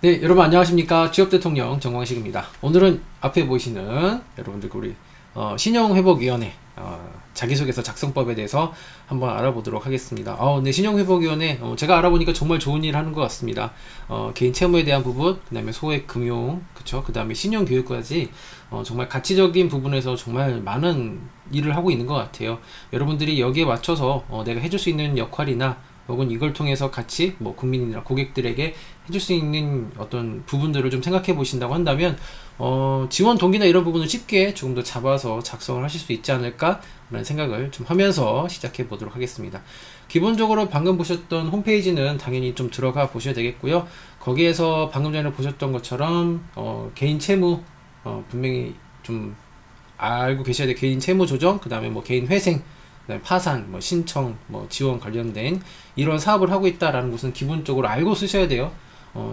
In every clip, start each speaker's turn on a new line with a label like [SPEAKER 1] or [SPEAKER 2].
[SPEAKER 1] 네, 여러분 안녕하십니까. 취업대통령 정광식입니다. 오늘은 앞에 보시는 여러분들 우리 신용회복위원회 자기소개서 작성법에 대해서 한번 알아보도록 하겠습니다. 네, 신용회복위원회 제가 알아보니까 정말 좋은 일 하는 것 같습니다. 개인 채무에 대한 부분, 그 다음에 소액 금융, 그쵸? 그 다음에 신용교육까지 정말 가치적인 부분에서 정말 많은 일을 하고 있는 것 같아요. 여러분들이 여기에 맞춰서 내가 해줄 수 있는 역할이나 혹은 이걸 통해서 같이 뭐 국민이나 고객들에게 해줄 수 있는 어떤 부분들을 좀 생각해 보신다고 한다면 지원 동기나 이런 부분을 쉽게 조금 더 잡아서 작성을 하실 수 있지 않을까 라는 생각을 좀 하면서 시작해 보도록 하겠습니다. 기본적으로 방금 보셨던 홈페이지는 당연히 좀 들어가 보셔야 되겠고요. 거기에서 방금 전에 보셨던 것처럼 개인 채무 분명히 좀 알고 계셔야 돼. 개인 채무 조정, 그 다음에 뭐 개인 회생, 그다음에 파산, 뭐 신청, 뭐 지원 관련된 이런 사업을 하고 있다라는 것은 기본적으로 알고 쓰셔야 돼요.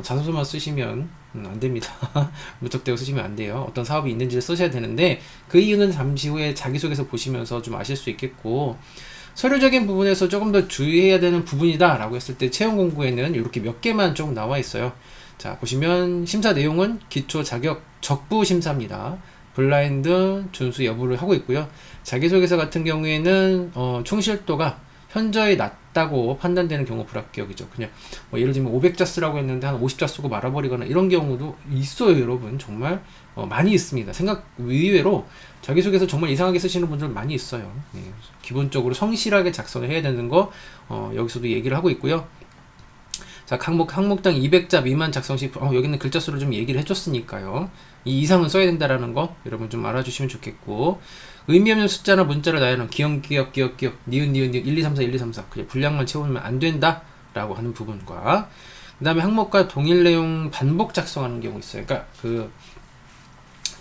[SPEAKER 1] 자소서만 쓰시면 안 됩니다. 무턱대고 쓰시면 안 돼요. 어떤 사업이 있는지를 쓰셔야 되는데 그 이유는 잠시 후에 자기소개서 보시면서 좀 아실 수 있겠고, 서류적인 부분에서 조금 더 주의해야 되는 부분이다 라고 했을 때 채용 공고에는 이렇게 몇 개만 좀 나와 있어요. 자, 보시면 심사 내용은 기초 자격 적부 심사입니다. 블라인드 준수 여부를 하고 있고요. 자기소개서 같은 경우에는 충실도가 현저히 낮다고 판단되는 경우 불합격이죠. 그냥 뭐 예를 들면 500자 쓰라고 했는데 한 50자 쓰고 말아버리거나 이런 경우도 있어요. 여러분 정말 많이 있습니다. 생각 의외로 자기소개서 정말 이상하게 쓰시는 분들 많이 있어요. 네, 기본적으로 성실하게 작성을 해야 되는 거 여기서도 얘기를 하고 있고요. 자, 항목당 200자 미만 작성 시 여기는 글자 수를 좀 얘기를 해줬으니까요. 이 이상은 써야 된다라는 거 여러분 좀 알아주시면 좋겠고, 의미 없는 숫자나 문자를 나열한 기역, 니은 1, 2, 3, 4, 1, 2, 3, 4 그냥 분량만 채우면 안 된다 라고 하는 부분과, 그 다음에 항목과 동일 내용 반복 작성하는 경우 있어요. 그러니까 그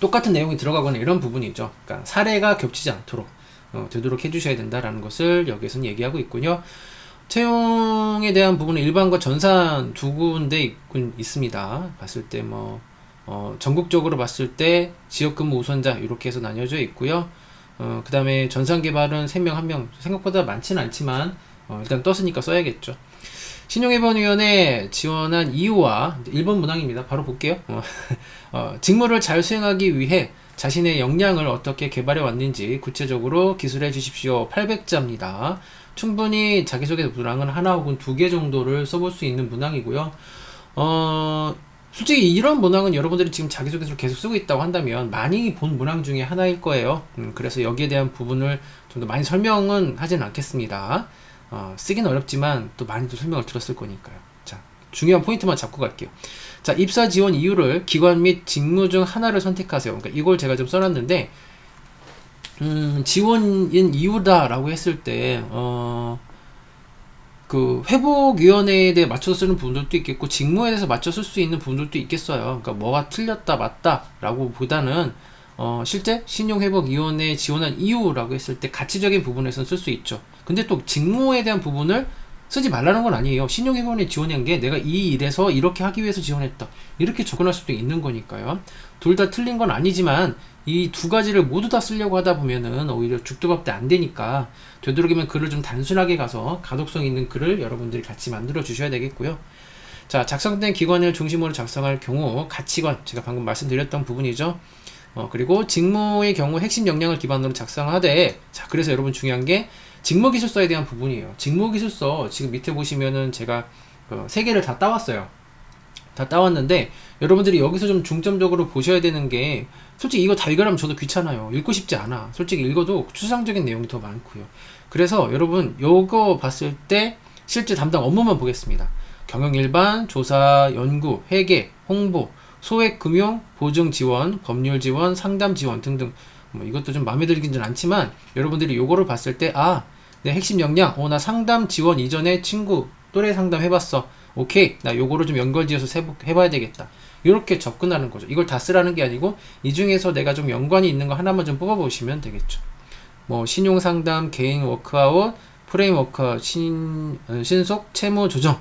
[SPEAKER 1] 똑같은 내용이 들어가거나 이런 부분이죠. 그러니까 사례가 겹치지 않도록 되도록 해주셔야 된다라는 것을 여기에서는 얘기하고 있군요. 채용에 대한 부분은 일반과 전산 두 군데 있습니다. 봤을 때 전국적으로 봤을 때 지역근무 우선자 이렇게 해서 나뉘어져 있고요. 그 다음에 전산개발은 3명 1명 생각보다 많지는 않지만 일단 떴으니까 써야겠죠. 신용회복위원회 지원한 이유와 1번 문항입니다. 바로 볼게요. 직무를 잘 수행하기 위해 자신의 역량을 어떻게 개발해 왔는지 구체적으로 기술해 주십시오. 800자입니다. 충분히 자기소개 문항은 하나 혹은 2개 정도를 써볼 수 있는 문항이고요. 솔직히 이런 문항은 여러분들이 지금 자기소개서를 계속 쓰고 있다고 한다면 많이 본 문항 중에 하나일 거예요. 그래서 여기에 대한 부분을 좀 더 많이 설명은 하진 않겠습니다. 쓰긴 어렵지만 또 많이 또 설명을 들었을 거니까요. 자, 중요한 포인트만 잡고 갈게요. 자, 입사 지원 이유를 기관 및 직무 중 하나를 선택하세요. 그러니까 이걸 제가 좀 써놨는데, 지원인 이유다라고 했을 때, 그 회복위원회에 대해 맞춰서 쓰는 부분들도 있겠고 직무에 대해서 맞춰 쓸 수 있는 부분들도 있겠어요. 그러니까 뭐가 틀렸다 맞다 라고 보다는 실제 신용회복위원회에 지원한 이유라고 했을 때 가치적인 부분에서는 쓸 수 있죠. 근데 또 직무에 대한 부분을 쓰지 말라는 건 아니에요. 신용회복위원회에 지원한 게 내가 이 일에서 이렇게 하기 위해서 지원했다 이렇게 접근할 수도 있는 거니까요. 둘 다 틀린 건 아니지만 이 두 가지를 모두 다 쓰려고 하다 보면은 오히려 죽도 밥도 안 되니까 되도록이면 글을 좀 단순하게 가서 가독성 있는 글을 여러분들이 같이 만들어 주셔야 되겠고요. 자, 작성된 기관을 중심으로 작성할 경우 가치관, 제가 방금 말씀드렸던 부분이죠. 그리고 직무의 경우 핵심 역량을 기반으로 작성하되, 자, 그래서 여러분 중요한 게 직무기술서에 대한 부분이에요. 직무기술서 지금 밑에 보시면은 제가 3개를 다 따왔어요. 다 따왔는데 여러분들이 여기서 좀 중점적으로 보셔야 되는 게, 솔직히 이거 다 읽으려면 저도 귀찮아요. 읽고 싶지 않아. 솔직히 읽어도 추상적인 내용이 더 많고요. 그래서 여러분 요거 봤을 때 실제 담당 업무만 보겠습니다. 경영일반, 조사, 연구, 회계, 홍보, 소액 금융, 보증 지원, 법률 지원, 상담 지원 등등, 이것도 좀 마음에 들기는 않지만 여러분들이 요거를 봤을 때 내 핵심 역량, 나 상담 지원 이전에 친구 또래 상담 해봤어. 오케이, 나 요거를 좀 연결지어서 해봐야 되겠다. 이렇게 접근하는 거죠. 이걸 다 쓰라는 게 아니고 이 중에서 내가 좀 연관이 있는 거 하나만 좀 뽑아보시면 되겠죠. 신용상담, 개인 워크아웃, 프레임워크, 신속, 채무 조정,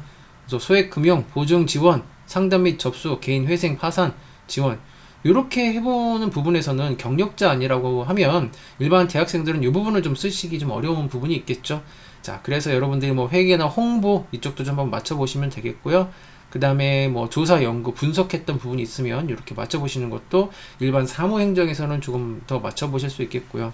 [SPEAKER 1] 소액금융, 보증 지원, 상담 및 접수, 개인 회생, 파산, 지원, 이렇게 해보는 부분에서는 경력자 아니라고 하면 일반 대학생들은 이 부분을 좀 쓰시기 좀 어려운 부분이 있겠죠. 자, 그래서 여러분들이 뭐 회계나 홍보 이쪽도 좀 한번 맞춰보시면 되겠고요. 그 다음에 뭐 조사, 연구, 분석했던 부분이 있으면 이렇게 맞춰보시는 것도 일반 사무행정에서는 조금 더 맞춰보실 수 있겠고요.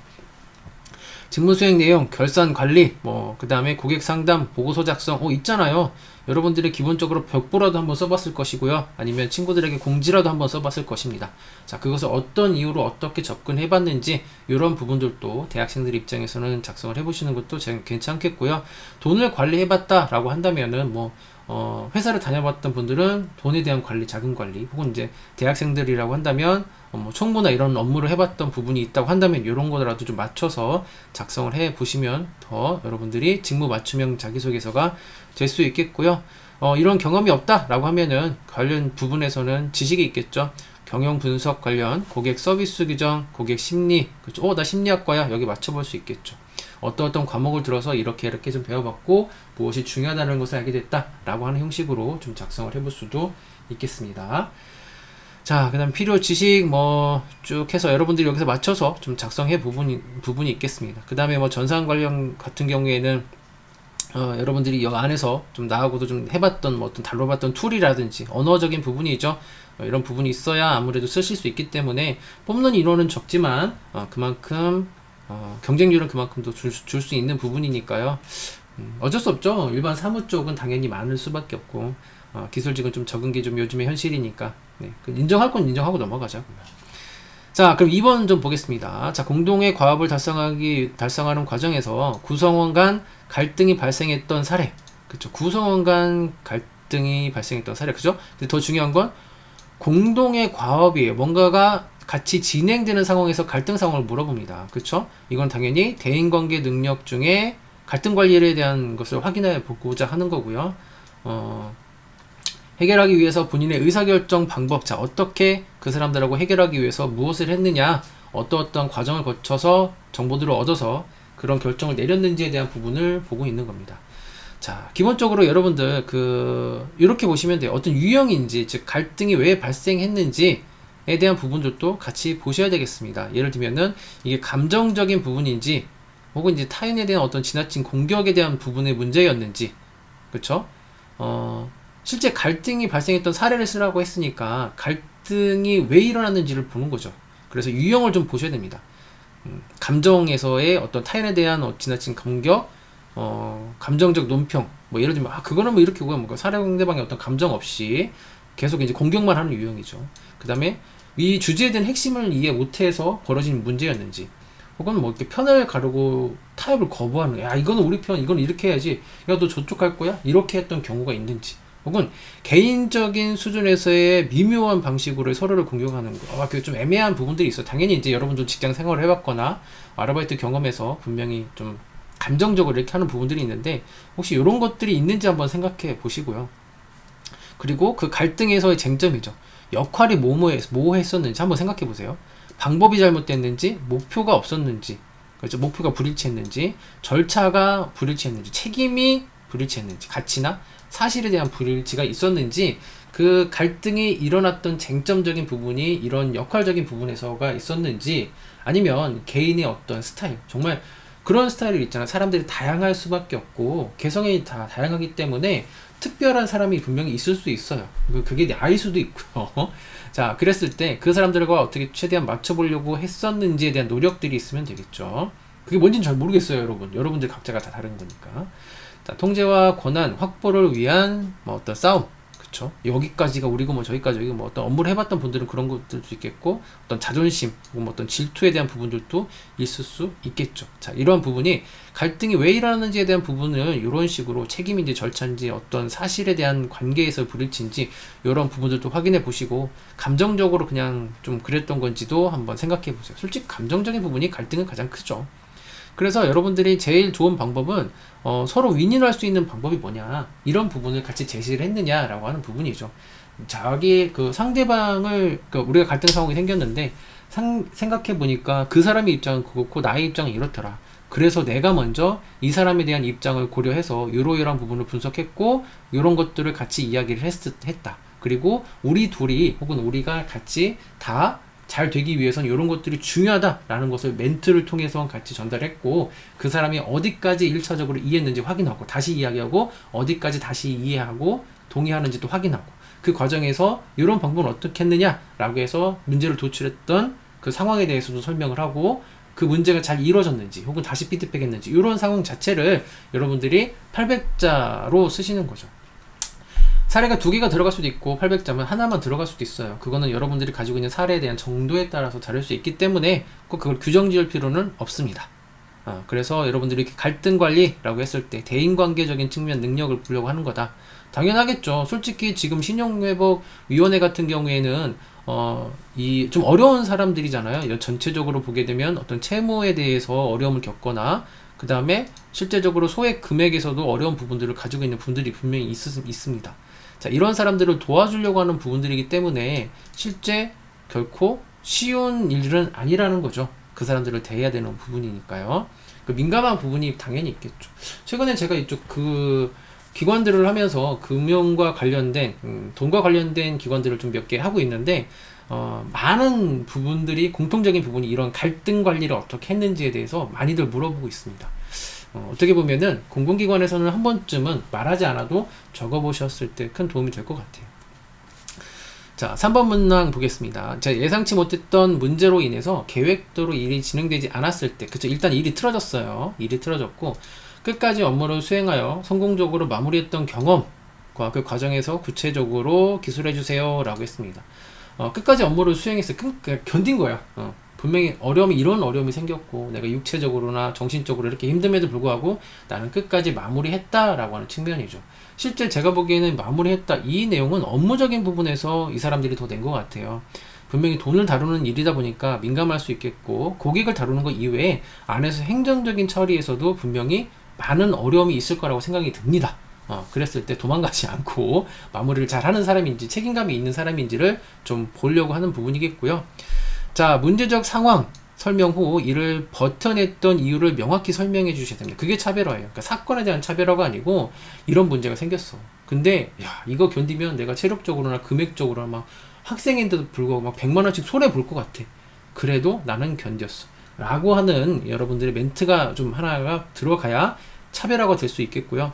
[SPEAKER 1] 직무수행 내용, 결산 관리, 뭐, 그 다음에 고객 상담, 보고서 작성, 있잖아요. 여러분들이 기본적으로 벽보라도 한번 써봤을 것이고요. 아니면 친구들에게 공지라도 한번 써봤을 것입니다. 자, 그것을 어떤 이유로 어떻게 접근해봤는지, 이런 부분들도 대학생들 입장에서는 작성을 해보시는 것도 괜찮겠고요. 돈을 관리해봤다라고 한다면은, 뭐, 회사를 다녀봤던 분들은 돈에 대한 관리, 자금 관리, 혹은 이제 대학생들이라고 한다면 뭐 총무나 이런 업무를 해봤던 부분이 있다고 한다면 이런 거라도 좀 맞춰서 작성을 해 보시면 더 여러분들이 직무 맞춤형 자기소개서가 될 수 있겠고요. 이런 경험이 없다라고 하면은 관련 부분에서는 지식이 있겠죠. 경영 분석 관련, 고객 서비스 규정, 고객 심리, 그렇죠? 나 심리학과야. 여기 맞춰볼 수 있겠죠. 어떤 과목을 들어서 이렇게 좀 배워봤고 무엇이 중요하다는 것을 알게 됐다라고 하는 형식으로 좀 작성을 해볼 수도 있겠습니다. 자, 그 다음 필요 지식 뭐 쭉 해서 여러분들이 여기서 맞춰서 좀 작성해 부분이 있겠습니다. 그 다음에 뭐 전산 관련 같은 경우에는 여러분들이 여기 안에서 좀 나하고도 좀 해봤던 뭐 어떤 다뤄봤던 툴이라든지 언어적인 부분이죠. 이런 부분이 있어야 아무래도 쓰실 수 있기 때문에 뽑는 인원은 적지만 그만큼 경쟁률은 그만큼 더 줄 수 있는 부분이니까요. 어쩔 수 없죠. 일반 사무 쪽은 당연히 많을 수밖에 없고 기술직은 좀 적은 게 좀 요즘의 현실이니까 네, 인정할 건 인정하고 넘어가자고요. 자, 그럼 2번 좀 보겠습니다. 자, 공동의 과업을 달성하는 과정에서 구성원 간 갈등이 발생했던 사례. 그쵸. 구성원 간 갈등이 발생했던 사례. 그죠? 근데 더 중요한 건 공동의 과업이에요. 뭔가가 같이 진행되는 상황에서 갈등 상황을 물어봅니다. 그쵸? 이건 당연히 대인관계 능력 중에 갈등 관리에 대한 것을 확인해 보고자 하는 거고요. 해결하기 위해서 본인의 의사결정 방법, 자, 어떻게 그 사람들하고 해결하기 위해서 무엇을 했느냐, 어떤 과정을 거쳐서 정보들을 얻어서 그런 결정을 내렸는지에 대한 부분을 보고 있는 겁니다. 자, 기본적으로 여러분들 이렇게 보시면 돼요. 어떤 유형인지, 즉 갈등이 왜 발생했는지에 대한 부분들도 같이 보셔야 되겠습니다. 예를 들면은 이게 감정적인 부분인지, 혹은 이제 타인에 대한 어떤 지나친 공격에 대한 부분의 문제였는지, 그렇죠? 실제 갈등이 발생했던 사례를 쓰라고 했으니까 갈등이 왜 일어났는지를 보는 거죠. 그래서 유형을 좀 보셔야 됩니다. 감정에서의 어떤 타인에 대한 지나친 공격, 감정적 논평, 뭐 예를 들면 그거는 뭐 이렇게 보면 상대방의 어떤 감정 없이 계속 이제 공격만 하는 유형이죠. 그 다음에 이 주제에 대한 핵심을 이해 못해서 벌어진 문제였는지, 혹은 뭐 이렇게 편을 가르고 타협을 거부하는, 야 이거는 우리 편, 이건 이렇게 해야지, 야 너 저쪽 할 거야, 이렇게 했던 경우가 있는지, 혹은 개인적인 수준에서의 미묘한 방식으로 서로를 공격하는 거, 그게 좀 애매한 부분들이 있어. 당연히 이제 여러분도 직장 생활을 해봤거나 아르바이트 경험에서 분명히 좀 감정적으로 이렇게 하는 부분들이 있는데, 혹시 이런 것들이 있는지 한번 생각해 보시고요. 그리고 그 갈등에서의 쟁점이죠. 역할이 뭐 했었는지 한번 생각해 보세요. 방법이 잘못됐는지, 목표가 없었는지, 그렇죠? 목표가 불일치했는지, 절차가 불일치했는지, 책임이 불일치했는지, 가치나 사실에 대한 불일치가 있었는지, 그 갈등이 일어났던 쟁점적인 부분이 이런 역할적인 부분에서가 있었는지, 아니면 개인의 어떤 스타일, 정말 그런 스타일이 있잖아요. 사람들이 다양할 수밖에 없고 개성이 다 다양하기 때문에 특별한 사람이 분명히 있을 수 있어요. 그게 나일 수도 있고요. 자, 그랬을 때 그 사람들과 어떻게 최대한 맞춰보려고 했었는지에 대한 노력들이 있으면 되겠죠. 그게 뭔지는 잘 모르겠어요, 여러분. 여러분들 각자가 다 다른 거니까. 자, 통제와 권한 확보를 위한 뭐 어떤 싸움, 그쵸? 여기까지가 우리고 뭐 저기까지, 여기 뭐 어떤 업무를 해봤던 분들은 그런 것들도 있겠고, 어떤 자존심, 뭐 어떤 질투에 대한 부분들도 있을 수 있겠죠. 자, 이러한 부분이 갈등이 왜 일어나는지에 대한 부분을 이런 식으로 책임인지 절차인지 어떤 사실에 대한 관계에서 불일치인지 이런 부분들도 확인해 보시고, 감정적으로 그냥 좀 그랬던 건지도 한번 생각해 보세요. 솔직히 감정적인 부분이 갈등은 가장 크죠. 그래서 여러분들이 제일 좋은 방법은 서로 윈윈할 수 있는 방법이 뭐냐, 이런 부분을 같이 제시를 했느냐라고 하는 부분이죠. 자기 그 상대방을, 우리가 갈등 상황이 생겼는데 생각해 보니까 그 사람의 입장은 그렇고 나의 입장은 이렇더라. 그래서 내가 먼저 이 사람에 대한 입장을 고려해서 이러이러한 부분을 분석했고 이런 것들을 같이 이야기를 했다. 그리고 우리 둘이 혹은 우리가 같이 다 잘 되기 위해서는 이런 것들이 중요하다라는 것을 멘트를 통해서 같이 전달했고, 그 사람이 어디까지 1차적으로 이해했는지 확인하고 다시 이야기하고, 어디까지 다시 이해하고 동의하는지 또 확인하고, 그 과정에서 이런 방법은 어떻게 했느냐라고 해서 문제를 도출했던 그 상황에 대해서도 설명을 하고, 그 문제가 잘 이루어졌는지 혹은 다시 피드백했는지 이런 상황 자체를 여러분들이 800자로 쓰시는 거죠. 사례가 2개가 들어갈 수도 있고 800자면 하나만 들어갈 수도 있어요. 그거는 여러분들이 가지고 있는 사례에 대한 정도에 따라서 다를 수 있기 때문에 꼭 그걸 규정 지을 필요는 없습니다. 그래서 여러분들이 이렇게 갈등 관리라고 했을 때 대인관계적인 측면 능력을 보려고 하는 거다. 당연하겠죠. 솔직히 지금 신용회복위원회 같은 경우에는 이 좀 어려운 사람들이잖아요. 전체적으로 보게 되면 어떤 채무에 대해서 어려움을 겪거나, 그 다음에 실제적으로 소액 금액에서도 어려운 부분들을 가지고 있는 분들이 분명히 있습니다. 자, 이런 사람들을 도와주려고 하는 부분들이기 때문에 실제 결코 쉬운 일은 아니라는 거죠. 그 사람들을 대해야 되는 부분이니까요. 그 민감한 부분이 당연히 있겠죠. 최근에 제가 이쪽 그 기관들을 하면서 금융과 관련된 돈과 관련된 기관들을 좀 몇 개 하고 있는데, 많은 부분들이 공통적인 부분이 이런 갈등 관리를 어떻게 했는지에 대해서 많이들 물어보고 있습니다. 어떻게 보면은 공공기관에서는 한 번쯤은 말하지 않아도 적어보셨을 때 큰 도움이 될 것 같아요. 자, 3번 문항 보겠습니다. 제가 예상치 못했던 문제로 인해서 계획대로 일이 진행되지 않았을 때, 그쵸, 일단 일이 틀어졌어요. 일이 틀어졌고 끝까지 업무를 수행하여 성공적으로 마무리했던 경험과 그 과정에서 구체적으로 기술해 주세요 라고 했습니다. 끝까지 업무를 수행했어요. 견딘 거야. 분명히 이런 어려움이 생겼고 내가 육체적으로나 정신적으로 이렇게 힘듦에도 불구하고 나는 끝까지 마무리했다라고 하는 측면이죠. 실제 제가 보기에는 마무리했다, 이 내용은 업무적인 부분에서 이 사람들이 더 낸 것 같아요. 분명히 돈을 다루는 일이다 보니까 민감할 수 있겠고, 고객을 다루는 것 이외에 안에서 행정적인 처리에서도 분명히 많은 어려움이 있을 거라고 생각이 듭니다. 그랬을 때 도망가지 않고 마무리를 잘 하는 사람인지 책임감이 있는 사람인지를 좀 보려고 하는 부분이겠고요. 자, 문제적 상황 설명 후 이를 버텨냈던 이유를 명확히 설명해 주셔야 됩니다. 그게 차별화예요. 그러니까 사건에 대한 차별화가 아니고 이런 문제가 생겼어. 근데 이거 견디면 내가 체력적으로나 금액적으로나 막 학생인데도 불구하고 막 100만 원씩 손해 볼 것 같아. 그래도 나는 견뎠어. 라고 하는 여러분들의 멘트가 좀 하나가 들어가야 차별화가 될 수 있겠고요.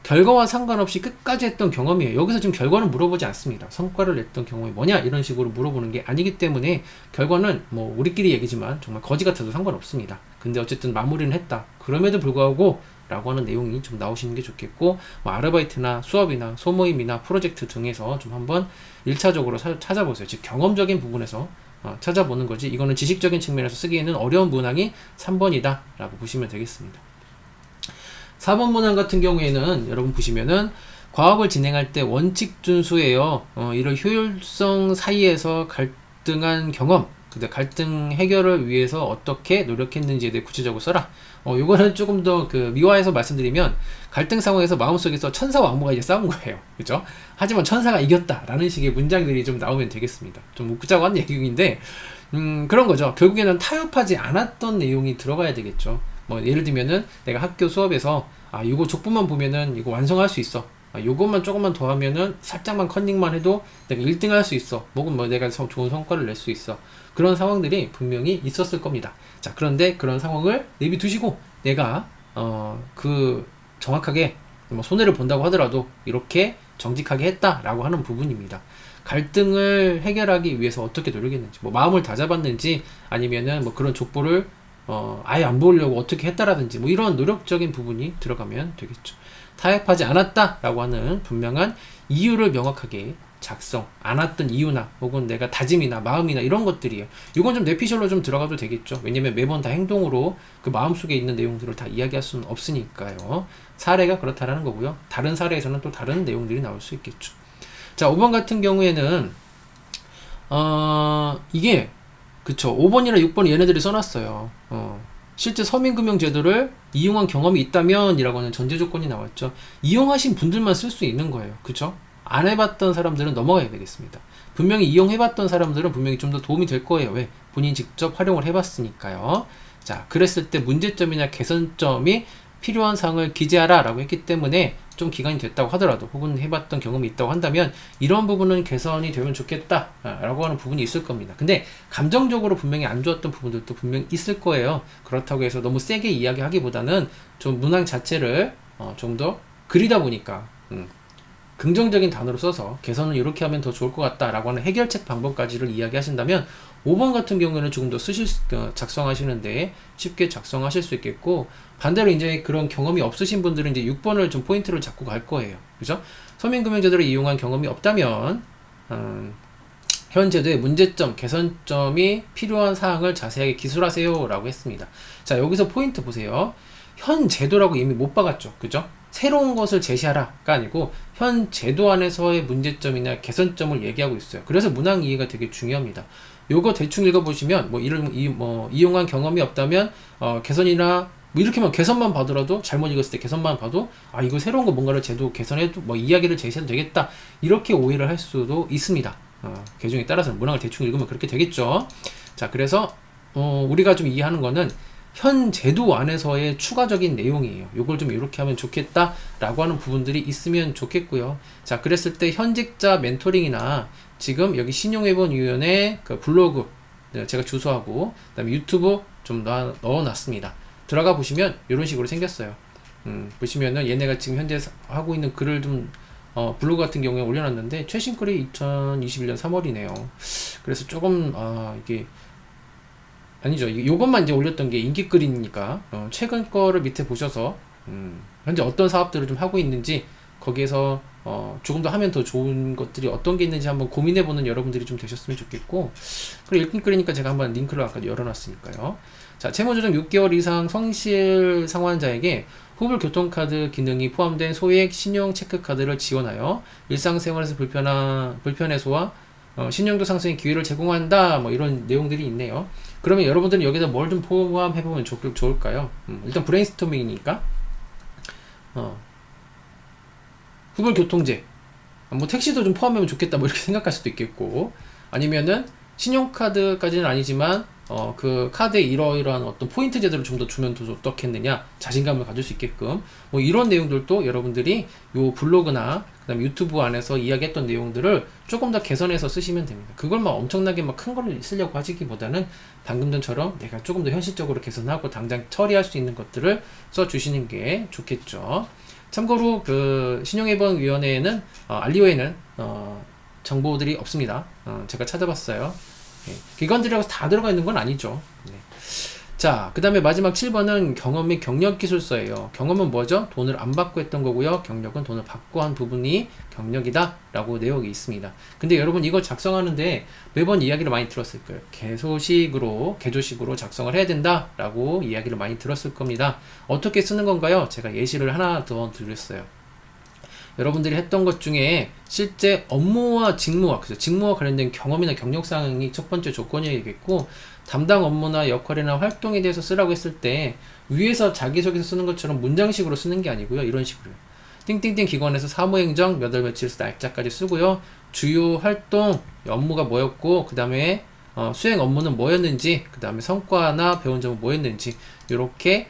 [SPEAKER 1] 결과와 상관없이 끝까지 했던 경험이에요. 여기서 지금 결과는 물어보지 않습니다. 성과를 냈던 경험이 뭐냐 이런 식으로 물어보는 게 아니기 때문에 결과는 뭐 우리끼리 얘기지만 정말 거지 같아도 상관없습니다. 근데 어쨌든 마무리는 했다. 그럼에도 불구하고 라고 하는 내용이 좀 나오시는 게 좋겠고, 뭐 아르바이트나 수업이나 소모임이나 프로젝트 등에서 좀 한번 1차적으로 찾아보세요. 즉 경험적인 부분에서 찾아보는 거지, 이거는 지식적인 측면에서 쓰기에는 어려운 문항이 3번이다 라고 보시면 되겠습니다. 4번 문항 같은 경우에는 여러분 보시면은 과업을 진행할 때 원칙 준수예요. 이런 효율성 사이에서 갈등한 경험, 근데 갈등 해결을 위해서 어떻게 노력했는지에 대해 구체적으로 써라. 요거는 조금 더 미화해서 말씀드리면, 갈등 상황에서 마음속에서 천사와 악마가 이제 싸운 거예요. 그죠? 하지만 천사가 이겼다라는 식의 문장들이 좀 나오면 되겠습니다. 좀 웃자고 한 얘기인데, 그런 거죠. 결국에는 타협하지 않았던 내용이 들어가야 되겠죠. 뭐 예를 들면은 내가 학교 수업에서 이거 족보만 보면은 이거 완성할 수 있어. 요것만 조금만 더 하면은 살짝만 컨닝만 해도 내가 1등 할 수 있어. 혹은 뭐 내가 좋은 성과를 낼 수 있어. 그런 상황들이 분명히 있었을 겁니다. 자, 그런데 그런 상황을 내비두시고 내가 정확하게 뭐 손해를 본다고 하더라도 이렇게 정직하게 했다라고 하는 부분입니다. 갈등을 해결하기 위해서 어떻게 노력했는지, 뭐 마음을 다잡았는지, 아니면은 뭐 그런 족보를 아예 안 보려고 어떻게 했다라든지, 뭐 이런 노력적인 부분이 들어가면 되겠죠. 타협하지 않았다라고 하는 분명한 이유를 명확하게 작성, 않았던 이유나 혹은 내가 다짐이나 마음이나 이런 것들이에요. 이건 좀 뇌피셜로 좀 들어가도 되겠죠. 왜냐면 매번 다 행동으로 그 마음속에 있는 내용들을 다 이야기할 수는 없으니까요. 사례가 그렇다라는 거고요. 다른 사례에서는 또 다른 내용들이 나올 수 있겠죠. 자, 5번 같은 경우에는 이게 그쵸, 5번이나 6번 얘네들이 써놨어요. 실제 서민금융제도를 이용한 경험이 있다면 이라고 하는 전제 조건이 나왔죠. 이용하신 분들만 쓸 수 있는 거예요. 그쵸? 안 해봤던 사람들은 넘어가야 되겠습니다. 분명히 이용해봤던 사람들은 분명히 좀 더 도움이 될 거예요. 왜? 본인이 직접 활용을 해봤으니까요. 자, 그랬을 때 문제점이나 개선점이 필요한 사항을 기재하라 라고 했기 때문에 좀 기간이 됐다고 하더라도 혹은 해봤던 경험이 있다고 한다면 이런 부분은 개선이 되면 좋겠다 라고 하는 부분이 있을 겁니다. 근데 감정적으로 분명히 안 좋았던 부분들도 분명히 있을 거예요. 그렇다고 해서 너무 세게 이야기하기보다는 좀 문항 자체를 좀 더 그리다 보니까 긍정적인 단어로 써서 개선을 이렇게 하면 더 좋을 것 같다라고 하는 해결책 방법까지를 이야기하신다면 5번 같은 경우에는 조금 더 작성하시는데 쉽게 작성하실 수 있겠고, 반대로 이제 그런 경험이 없으신 분들은 이제 6번을 좀 포인트를 잡고 갈 거예요. 그죠? 서민금융제도를 이용한 경험이 없다면 현 제도의 문제점, 개선점이 필요한 사항을 자세하게 기술하세요 라고 했습니다. 자, 여기서 포인트 보세요. 현 제도라고 이미 못 박았죠. 그죠? 새로운 것을 제시하라가 아니고 현 제도 안에서의 문제점이나 개선점을 얘기하고 있어요. 그래서 문항 이해가 되게 중요합니다. 요거 대충 읽어보시면 이용한 경험이 없다면 개선이나 이렇게만 개선만 봐더라도, 잘못 읽었을 때 개선만 봐도 이거 새로운 거 뭔가를 제도 개선해도 이야기를 제시해도 되겠다, 이렇게 오해를 할 수도 있습니다. 개중에 따라서는 문항을 대충 읽으면 그렇게 되겠죠. 자, 그래서 우리가 좀 이해하는 거는 현 제도 안에서의 추가적인 내용이에요. 요걸 좀 이렇게 하면 좋겠다 라고 하는 부분들이 있으면 좋겠고요. 자, 그랬을 때 현직자 멘토링이나 지금 여기 신용회복위원회 그 블로그 제가 주소하고 그다음에 유튜브 좀 넣어놨습니다. 들어가 보시면 이런 식으로 생겼어요. 보시면은 얘네가 지금 현재 하고 있는 글을 좀 블로그 같은 경우에 올려놨는데 최신 글이 2021년 3월이네요. 그래서 조금 이게 아니죠. 요것만 이제 올렸던 게 인기 글이니까 최근 거를 밑에 보셔서 현재 어떤 사업들을 좀 하고 있는지 거기에서 조금 더 하면 더 좋은 것들이 어떤 게 있는지 한번 고민해보는 여러분들이 좀 되셨으면 좋겠고, 그리고 읽기 글이니까 제가 한번 링크를 아까 열어놨으니까요. 자, 채무조정 6개월 이상 성실 상환자에게 후불 교통카드 기능이 포함된 소액 신용 체크카드를 지원하여 일상생활에서 불편 해소와 신용도 상승의 기회를 제공한다, 이런 내용들이 있네요. 그러면 여러분들은 여기서 뭘 좀 포함해보면 좋을까요? 일단 브레인스토밍이니까 후불 교통제, 택시도 좀 포함하면 좋겠다, 이렇게 생각할 수도 있겠고, 아니면은 신용카드까지는 아니지만 그 카드에 이러이러한 어떤 포인트 제도를 좀 더 주면 더 어떻겠느냐, 자신감을 가질 수 있게끔 이런 내용들도 여러분들이 요 블로그나 그다음에 유튜브 안에서 이야기했던 내용들을 조금 더 개선해서 쓰시면 됩니다. 그걸 엄청나게 큰 거를 쓰려고 하시기보다는 방금 전처럼 내가 조금 더 현실적으로 개선하고 당장 처리할 수 있는 것들을 써주시는 게 좋겠죠. 참고로 그 신용회복위원회에는 알리오에는 정보들이 없습니다. 제가 찾아봤어요. 기관들이라고 다 들어가 있는 건 아니죠. 자, 그 다음에 마지막 7번은 경험 및 경력 기술서예요. 경험은 뭐죠? 돈을 안 받고 했던 거고요. 경력은 돈을 받고 한 부분이 경력이다 라고 내용이 있습니다. 근데 여러분 이거 작성하는데 매번 이야기를 많이 들었을 거예요. 개조식으로 작성을 해야 된다 라고 이야기를 많이 들었을 겁니다. 어떻게 쓰는 건가요? 제가 예시를 하나 더 드렸어요. 여러분들이 했던 것 중에 실제 업무와 직무와 관련된 경험이나 경력사항이 첫 번째 조건이겠고, 담당 업무나 역할이나 활동에 대해서 쓰라고 했을 때 위에서 자기소개서 쓰는 것처럼 문장식으로 쓰는 게 아니고요. 이런 식으로요. 띵띵띵 기관에서 사무행정 몇 월 며칠 날짜까지 쓰고요. 주요 활동 업무가 뭐였고, 그 다음에 수행 업무는 뭐였는지, 그 다음에 성과나 배운 점은 뭐였는지, 이렇게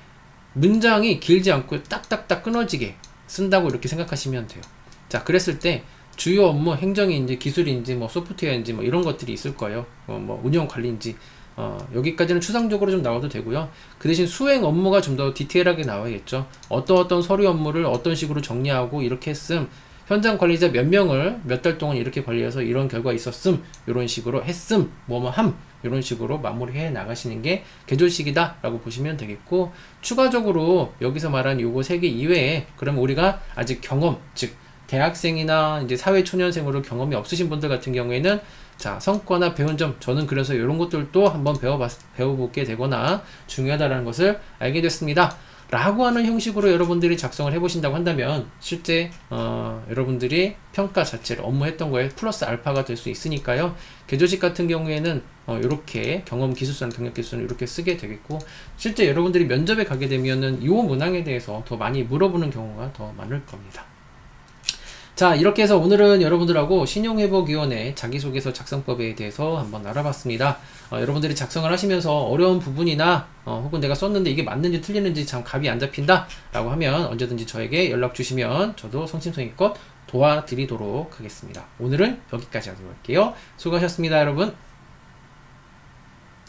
[SPEAKER 1] 문장이 길지 않고 딱딱딱 끊어지게 쓴다고 이렇게 생각하시면 돼요. 자, 그랬을 때 주요 업무, 행정인지 기술인지 소프트웨어인지 이런 것들이 있을 거예요. 운영 관리인지 여기까지는 추상적으로 좀 나와도 되고요. 그 대신 수행 업무가 좀 더 디테일하게 나와야겠죠. 어떤 서류 업무를 어떤 식으로 정리하고 이렇게 했음, 현장 관리자 몇 명을 몇 달 동안 이렇게 관리해서 이런 결과 있었음, 이런 식으로 했음, 뭐뭐함, 이런 식으로 마무리해 나가시는 게 개조식이다 라고 보시면 되겠고, 추가적으로 여기서 말한 요거 3개 이외에 그러면 우리가 아직 경험, 즉 대학생이나 이제 사회초년생으로 경험이 없으신 분들 같은 경우에는 자, 성과나 배운 점, 저는 그래서 이런 것들도 한번 배워보게 되거나 중요하다라는 것을 알게 됐습니다 라고 하는 형식으로 여러분들이 작성을 해보신다고 한다면 실제 여러분들이 평가 자체를 업무했던 거에 플러스 알파가 될 수 있으니까요. 개조식 같은 경우에는 이렇게 경험 기술서나 경력 기술서는 이렇게 쓰게 되겠고, 실제 여러분들이 면접에 가게 되면은 이 문항에 대해서 더 많이 물어보는 경우가 더 많을 겁니다. 자, 이렇게 해서 오늘은 여러분들하고 신용회복위원회 자기소개서 작성법에 대해서 한번 알아봤습니다. 여러분들이 작성을 하시면서 어려운 부분이나 혹은 내가 썼는데 이게 맞는지 틀리는지 참 감이 안 잡힌다 라고 하면 언제든지 저에게 연락 주시면 저도 성심성의껏 도와드리도록 하겠습니다. 오늘은 여기까지 하도록 할게요. 수고하셨습니다, 여러분.